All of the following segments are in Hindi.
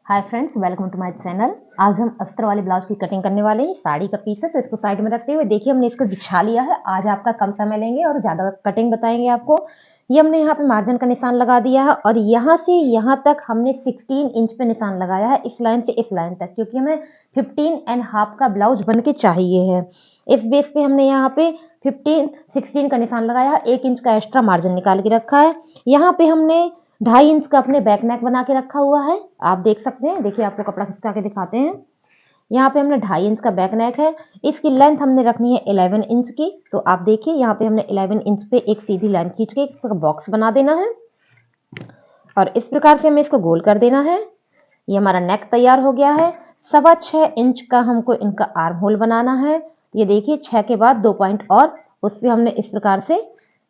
Hi friends, welcome to my channel. आज हम अस्तर वाले ब्लाउज की कटिंग करने वाले हैं। साड़ी का पीस है तो इसको साइड में रखते हुए देखिए हमने इसको बिछा लिया है। आज आपका कम समय लेंगे और ज़्यादा कटिंग बताएंगे आपको। ये हमने यहाँ पे मार्जिन का निशान लगा दिया है और यहाँ से यहाँ तक हमने 16 इंच पे निशान लगाया है, इस लाइन से इस लाइन तक, क्योंकि हमें 15.5 का ब्लाउज बन के चाहिए है। इस बेस पे हमने यहाँ पे 16 का निशान लगाया है, 1 इंच का एक्स्ट्रा मार्जिन निकाल के रखा है। यहाँ पे हमने 2.5 इंच का अपने बैक नेक बना के रखा हुआ है, आप देख सकते हैं। देखिए आपको कपड़ा खिसका के दिखाते हैं। यहाँ पे हमने 2.5 इंच का बैक नेक है। इसकी लेंथ हमने रखनी है 11 इंच की। तो आप देखिए यहाँ पे हमने 11 इंच पे एक सीधी लाइन खींच के एक बॉक्स बना देना है और इस प्रकार से हमें इसको गोल कर देना है। ये हमारा नेक तैयार हो गया है। 6.25 इंच का हमको इनका आर्म होल बनाना है। ये देखिए 6 के बाद 2 पॉइंट और उस पर हमने इस प्रकार से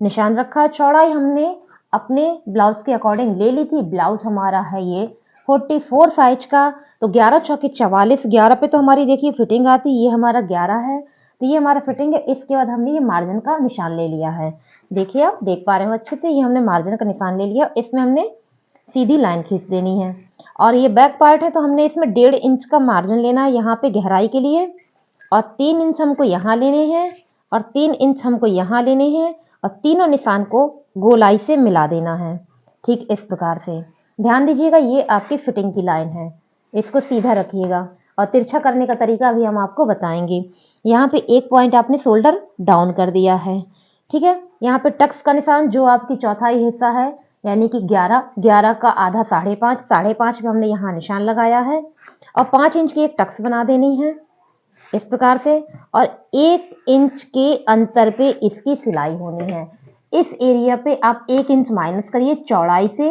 निशान रखा है। चौड़ाई हमने अपने ब्लाउज के अकॉर्डिंग ले ली थी। ब्लाउज हमारा है ये 44 साइज का, तो 11 चौके 44, 11 पे तो हमारी देखिए फिटिंग आती, ये हमारा 11 है, तो ये हमारा फिटिंग है। इसके बाद हमने ये मार्जिन का निशान ले लिया है। देखिए आप देख पा रहे हो अच्छे से, ये हमने मार्जिन का निशान ले लिया। इसमें हमने सीधी लाइन खींच देनी है और ये बैक पार्ट है तो हमने इसमें 1.5 इंच का मार्जिन लेना है यहाँ पे गहराई के लिए, और 3 इंच हमको यहाँ लेने हैं और 3 इंच हमको यहाँ लेने हैं और तीनों निशान को गोलाई से मिला देना है, ठीक इस प्रकार से। ध्यान दीजिएगा ये आपकी फिटिंग की लाइन है, इसको सीधा रखिएगा और तिरछा करने का तरीका भी हम आपको बताएंगे। यहाँ पे एक पॉइंट आपने शोल्डर डाउन कर दिया है, ठीक है। यहाँ पे टक्स का निशान जो आपकी चौथाई हिस्सा है, यानी कि 11 का आधा 5.5, 5.5 में हमने यहाँ निशान लगाया है और 5 इंच की एक टक्स बना देनी है इस प्रकार से, और 1 इंच के अंतर पे इसकी सिलाई होनी है। इस एरिया पे आप 1 इंच माइनस करिए चौड़ाई से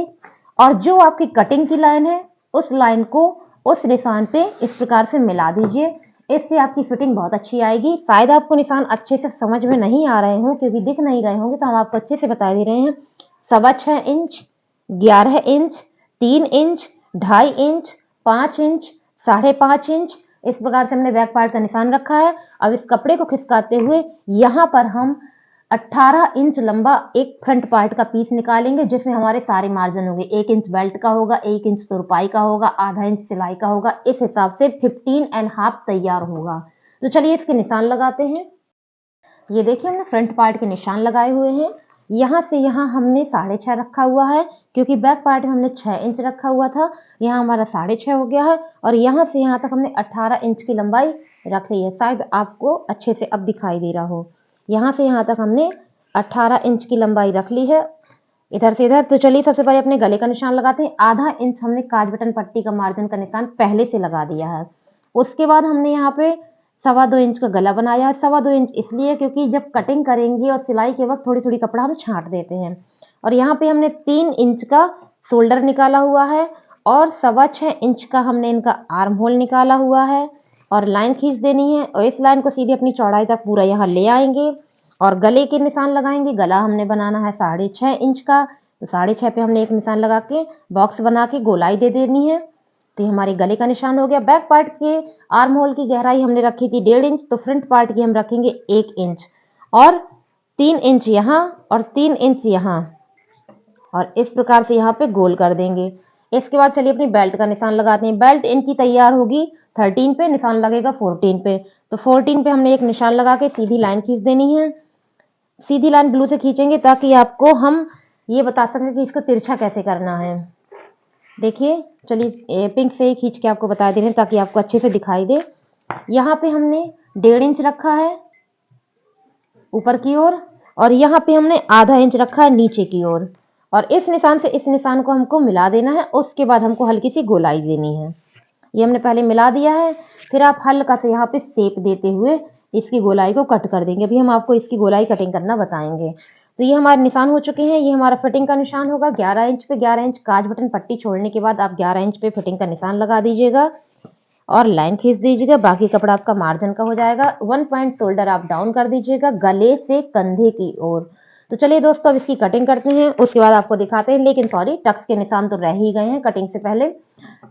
और जो आपकी कटिंग की लाइन है उस लाइन को उस निशान पे इस प्रकार से मिला दीजिए। इससे आपकी फिटिंग बहुत अच्छी आएगी। शायद आपको निशान अच्छे से समझ में नहीं आ रहे हों क्योंकि दिख नहीं रहे होंगे, तो हम आपको अच्छे से बता दे रहे हैं। 6.25 inch, 11 inch, 3 inch, 2.5 inch, 5 inch, 5.5 inch, इस प्रकार से हमने बैक पार्ट का निशान रखा है। अब इस कपड़े को खिसकाते हुए यहाँ पर हम 18 इंच लंबा एक फ्रंट पार्ट का पीस निकालेंगे जिसमें हमारे सारे मार्जिन होंगे। 1 इंच बेल्ट का होगा, 1 इंच तुरपाई का होगा, आधा इंच सिलाई का होगा। इस हिसाब से 15.5 तैयार होगा। तो चलिए इसके निशान लगाते हैं। ये देखिए हमने फ्रंट पार्ट के निशान लगाए हुए हैं। यहाँ से यहाँ हमने 6.5 रखा हुआ है क्योंकि बैक पार्ट में हमने 6 इंच रखा हुआ था। यहाँ हमारा 6.5 हो गया है और यहाँ से यहाँ तक हमने 18 इंच की लंबाई रख ली है। शायद आपको अच्छे से अब दिखाई दे रहा हो। यहाँ से यहाँ तक हमने 18 इंच की लंबाई रख ली है इधर से इधर। तो चलिए सबसे पहले अपने गले का निशान लगाते हैं। आधा इंच हमने काज बटन पट्टी का मार्जिन का निशान पहले से लगा दिया है। उसके बाद हमने यहाँ पे 2.25 इंच का गला बनाया है। 2.25 इंच इसलिए क्योंकि जब कटिंग करेंगे और सिलाई के वक्त थोड़ी थोड़ी कपड़ा हम छांट देते हैं। और यहाँ पे हमने 3 इंच का शोल्डर निकाला हुआ है और 6.25 इंच का हमने इनका आर्म होल निकाला हुआ है और लाइन खींच देनी है और इस लाइन को सीधे अपनी चौड़ाई तक पूरा यहाँ ले आएंगे और गले के निशान लगाएंगे। गला हमने बनाना है 6.5 इंच का, तो 6.5 पे हमने एक निशान लगा के बॉक्स बना के गोलाई दे देनी है। तो ये हमारे गले का निशान हो गया। बैक पार्ट के आर्म होल की गहराई हमने रखी थी 1.5 इंच, तो फ्रंट पार्ट की हम रखेंगे 1 इंच और 3 इंच यहाँ और 3 इंच यहाँ और इस प्रकार से यहाँ पे गोल कर देंगे। इसके बाद चलिए अपनी बेल्ट का निशान लगाते हैं। बेल्ट इनकी तैयार होगी 13 पे, निशान लगेगा 14 पे। तो 14 पे हमने एक निशान लगा के सीधी लाइन खींच देनी है। सीधी लाइन ब्लू से खींचेंगे ताकि आपको हम ये बता सकें कि इसको तिरछा कैसे करना है। देखिए चलिए पिंक से ही खींच के आपको बता दे रहे हैं ताकि आपको अच्छे से दिखाई दे। यहाँ पे हमने 1.5 इंच रखा है ऊपर की ओर और यहाँ पे हमने आधा इंच रखा है नीचे की ओर और इस निशान से इस निशान को हमको मिला देना है। उसके बाद हमको हल्की सी गोलाई देनी है। ये हमने पहले मिला दिया है, फिर आप हल्का से यहाँ पे शेप देते हुए इसकी गोलाई को कट कर देंगे। अभी हम आपको इसकी गोलाई कटिंग करना बताएंगे। तो ये हमारे निशान हो चुके हैं। ये हमारा फिटिंग का निशान होगा 11 इंच पे। 11 इंच काज बटन पट्टी छोड़ने के बाद आप 11 इंच पे फिटिंग का निशान लगा दीजिएगा और लाइन खींच दीजिएगा। बाकी कपड़ा आपका मार्जिन का हो जाएगा। 1 पॉइंट शोल्डर आप डाउन कर दीजिएगा गले से कंधे की ओर। तो चलिए दोस्तों अब इसकी कटिंग करते हैं, उसके बाद आपको दिखाते हैं। लेकिन सॉरी, टक्स के निशान तो रह ही गए हैं कटिंग से पहले।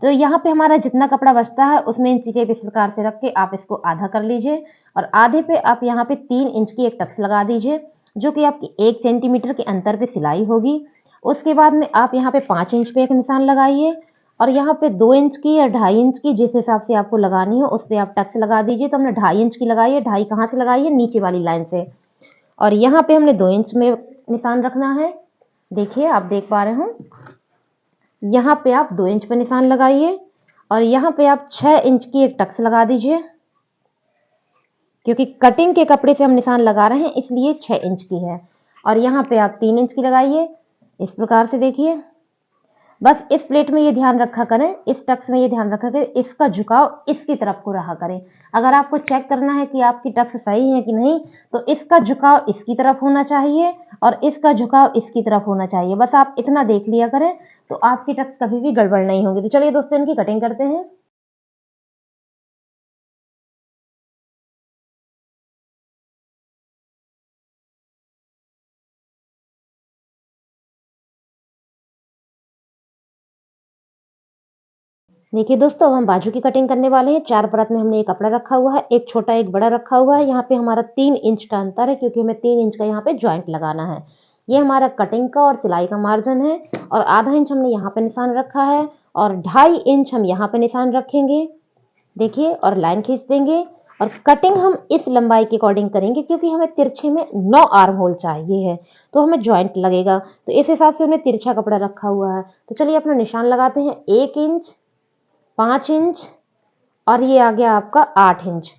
तो यहाँ पे हमारा जितना कपड़ा बचता है उसमें इंची टेप इस प्रकार से रख के आप इसको आधा कर लीजिए और आधे पे आप यहाँ पे 3 इंच की एक टक्स लगा दीजिए जो कि आपकी 1 सेंटीमीटर के अंतर पे सिलाई होगी। उसके बाद में आप यहाँ पे 5 इंच पे एक निशान लगाइए और यहाँ पे 2 इंच की या 2.5 इंच की जिस हिसाब से आपको लगानी हो उस पे आप टक्स लगा दीजिए। तो हमने 2.5 इंच की लगाई है। 2.5 कहाँ से लगाई है? नीचे वाली लाइन से। और यहाँ पे हमने 2 इंच में निशान रखना है। देखिए आप देख पा रहे हो, यहाँ पे आप 2 इंच पे निशान लगाइए और यहाँ पे आप 6 इंच की एक टक्स लगा दीजिए। क्योंकि कटिंग के कपड़े से हम निशान लगा रहे हैं इसलिए 6 इंच की है। और यहाँ पे आप 3 इंच की लगाइए इस प्रकार से। देखिए बस इस प्लेट में ये ध्यान रखा करें, इस टक्स में ये ध्यान रखा करें, इसका झुकाव इसकी तरफ को रहा करें। अगर आपको चेक करना है कि आपकी टक्स सही है कि नहीं तो इसका झुकाव इसकी तरफ होना चाहिए और इसका झुकाव इसकी तरफ होना चाहिए। बस आप इतना देख लिया करें तो आपकी टक्स कभी भी गड़बड़ नहीं होगी। तो चलिए दोस्तों इनकी कटिंग करते हैं। देखिए दोस्तों अब हम बाजू की कटिंग करने वाले हैं। 4 परत में हमने एक कपड़ा रखा हुआ है, एक छोटा एक बड़ा रखा हुआ है। यहाँ पे हमारा 3 इंच का अंतर है क्योंकि हमें 3 इंच का यहाँ पे जॉइंट लगाना है। ये हमारा कटिंग का और सिलाई का मार्जिन है और आधा इंच हमने यहाँ पे निशान रखा है और 2.5 इंच हम यहाँ पे निशान रखेंगे। देखिए और लाइन खींच देंगे और कटिंग हम इस लंबाई के अकॉर्डिंग करेंगे क्योंकि हमें तिरछे में 9 आर्म होल चाहिए है तो हमें जॉइंट लगेगा। तो इस हिसाब से हमने तिरछा कपड़ा रखा हुआ है। तो चलिए अपना निशान लगाते हैं। 1 इंच, 5 इंच और ये आ गया आपका 8 इंच।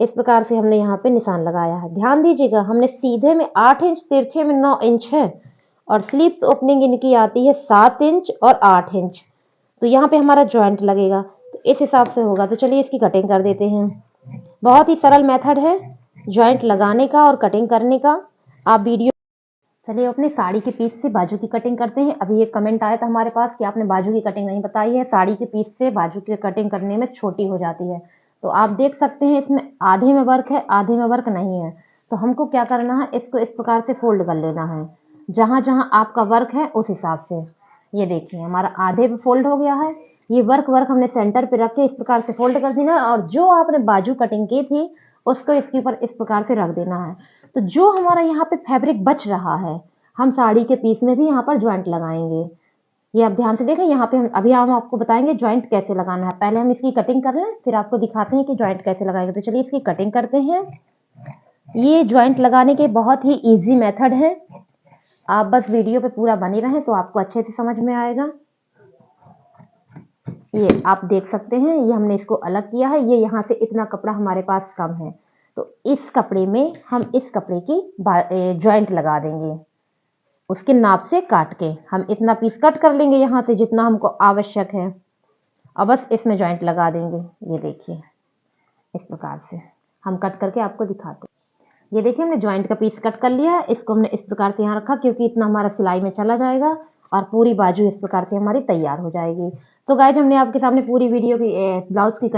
इस प्रकार से हमने यहाँ पे निशान लगाया है। ध्यान दीजिएगा हमने सीधे में 8 इंच, तिरछे में 9 इंच है और स्लीव्स ओपनिंग इनकी आती है 7 इंच और 8 इंच। तो यहाँ पे हमारा जॉइंट लगेगा तो इस हिसाब से होगा। तो चलिए इसकी कटिंग कर देते हैं। बहुत ही सरल मेथड है जॉइंट लगाने का और कटिंग करने का। आप वीडियो चलिए अपने साड़ी के पीस से बाजू की कटिंग करते हैं। अभी एक कमेंट आया था हमारे पास कि आपने बाजू की कटिंग नहीं बताई है। साड़ी के पीस से बाजू की कटिंग करने में छोटी हो जाती है। तो आप देख सकते हैं इसमें आधे में वर्क है, आधे में वर्क नहीं है। तो हमको क्या करना है, इसको इस प्रकार से फोल्ड कर लेना है। जहां जहां आपका वर्क है उस हिसाब से। ये देखिए हमारा आधे पे फोल्ड हो गया है। ये वर्क हमने सेंटर पे रख के इस प्रकार से फोल्ड कर देना है और जो आपने बाजू कटिंग की थी उसको इसके ऊपर इस प्रकार से रख देना है। तो जो हमारा यहाँ पे फैब्रिक बच रहा है हम साड़ी के पीस में भी यहाँ पर ज्वाइंट लगाएंगे। ये आप ध्यान से देखें। यहाँ पे हम आपको बताएंगे ज्वाइंट कैसे लगाना है। पहले हम इसकी कटिंग कर लें फिर आपको दिखाते हैं कि ज्वाइंट कैसे लगाएंगे। तो चलिए इसकी कटिंग करते हैं। ये ज्वाइंट लगाने के बहुत ही ईजी मेथड है। आप बस वीडियो पे पूरा बने रहें तो आपको अच्छे से समझ में आएगा। ये आप देख सकते हैं ये हमने इसको अलग किया है। ये यहाँ से इतना कपड़ा हमारे पास कम है तो इस कपड़े में हम इस कपड़े की ज्वाइंट लगा देंगे। उसके नाप से काट के हम इतना पीस कट कर लेंगे यहाँ से जितना हमको आवश्यक है और बस इसमें ज्वाइंट लगा देंगे। ये देखिए इस प्रकार से हम कट करके आपको दिखाते हैं। ये देखिए हमने ज्वाइंट का पीस कट कर लिया है। इसको हमने इस प्रकार से यहाँ रखा क्योंकि इतना हमारा सिलाई में चला जाएगा और पूरी बाजू इस प्रकार से हमारी तैयार हो जाएगी। तो गाइज हमने आपके सामने पूरी वीडियो की ब्लाउज की